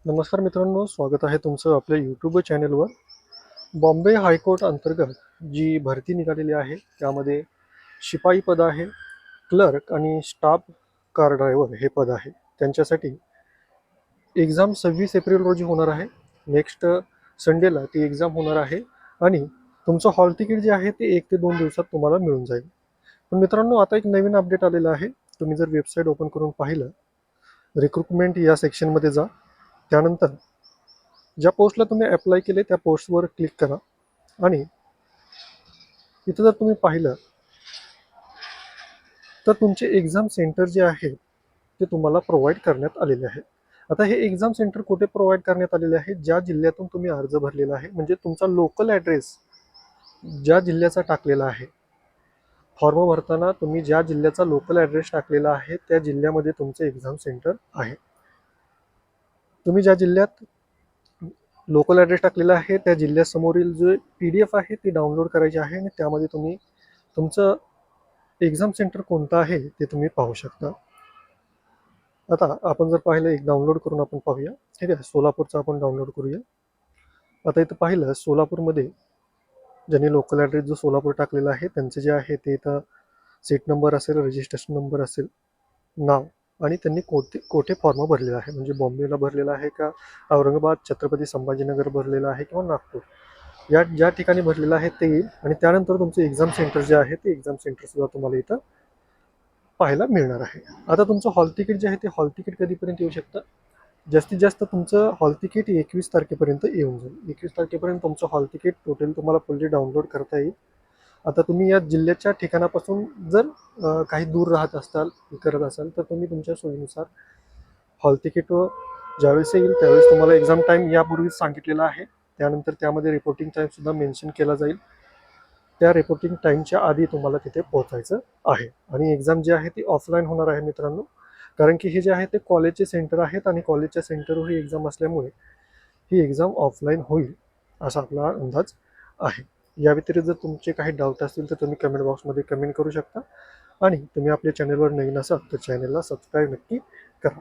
नमस्कार मित्रांनो, स्वागत आहे तुमचं आपल्या यूट्यूब चॅनलवर. बॉम्बे हायकोर्ट अंतर्गत जी भरती निघालेली आहे त्यामध्ये शिपाई पद आहे, क्लर्क आणि स्टाफ कार ड्रायव्हर हे पद आहे. त्यांच्यासाठी एक्झाम 26 एप्रिल रोजी होणार आहे. नेक्स्ट संडेला ती एक्झाम होणार आहे आणि तुमचं हॉल तिकीट जे आहे ते 1 ते 2 दिवसात तुम्हाला मिळून जाईल. पण मित्रांनो, आता एक नवीन अपडेट आलेलं आहे. तुम्ही जर वेबसाईट ओपन करून पाहिलं, रिक्रुटमेंट या सेक्शनमध्ये जा. त्यानंतर ज्या पोस्टला तुम्ही अप्लाय केले त्या पोस्टवर क्लिक करा आणि इथं जर तुम्ही पाहिलं तर तुमचे एक्झाम सेंटर जे आहे ते तुम्हाला प्रोव्हाइड करण्यात आलेले आहे. आता हे एक्झाम सेंटर कुठे प्रोव्हाइड करण्यात आलेले आहे? ज्या जिल्ह्यातून तुम्ही अर्ज भरलेला आहे, म्हणजे तुमचा लोकल ॲड्रेस ज्या जिल्ह्याचा टाकलेला आहे, फॉर्म भरताना तुम्ही ज्या जिल्ह्याचा लोकल ॲड्रेस टाकलेला आहे त्या जिल्ह्यामध्ये तुमचं एक्झाम सेंटर आहे. तुम्ही ज्या जिल्ह्यात लोकल ॲड्रेस टाकलेला आहे त्या जिल्ह्यासमोरील जो PDF आहे ती डाउनलोड करायची आहे आणि त्यामध्ये तुम्ही तुमचं एक्झाम सेंटर कोणतं आहे ते तुम्ही पाहू शकता. आता आपण जर पाहिलं, एक डाउनलोड करून आपण पाहूया. ठीक आहे, सोलापूरचं आपण डाउनलोड करूया. आता इथं पाहिलं, सोलापूरमध्ये ज्यांनी लोकल ॲड्रेस जो सोलापूर टाकलेला आहे त्यांचे जे आहे ते इथं सीट नंबर असेल, रजिस्ट्रेशन नंबर असेल, नाव आणि त्यांनी कोठे कोठे फॉर्म भरलेला आहे, म्हणजे बॉम्बेला भरलेला आहे का, औरंगाबाद, छत्रपती संभाजीनगर भरलेला आहे किंवा नागपूर, या ज्या ठिकाणी भरलेलं आहे ते येईल. आणि त्यानंतर तुमचं एक्झाम सेंटर जे आहे ते एक्झाम सेंटरसुद्धा तुम्हाला इथं पाहायला मिळणार आहे. आता तुमचं हॉल तिकीट जे आहे ते हॉल तिकीट कधीपर्यंत येऊ शकतं? जास्तीत जास्त तुमचं हॉल तिकीट 21 तारखेपर्यंत येऊन जाईल. 21 तारखेपर्यंत तुमचं हॉल तिकीट टोटल तुम्हाला फुल्ली डाउनलोड करता येईल. आता तुम्ही या जिल्ह्याच्या ठिकाणापासून जर काही दूर राहत असाल, करत असाल, तर तुम्ही तुमच्या सोयीनुसार हॉल तिकीट ज्यावेळेस येईल त्यावेळेस तुम्हाला एक्झाम टाईम यापूर्वीच सांगितलेला आहे. त्यानंतर त्यामध्ये रिपोर्टिंग टाईमसुद्धा मेन्शन केला जाईल. त्या रिपोर्टिंग टाईमच्या आधी तुम्हाला तिथे पोहोचायचं आहे. आणि एक्झाम जी आहे ती ऑफलाईन होणार आहे मित्रांनो, कारण की हे जे आहे ते कॉलेजचे सेंटर आहेत आणि कॉलेजच्या सेंटरवर ही एक्झाम असल्यामुळे ही एक्झाम ऑफलाईन होईल असा आपला अंदाज आहे. या व्यतिरिक्त जर तुमचे काही डाऊट असतील तर तुम्ही कमेंट बॉक्समध्ये कमेंट करू शकता आणि तुम्ही आपल्या चॅनलवर नवीन असाल तर चॅनलला सबस्क्राईब नक्की करा.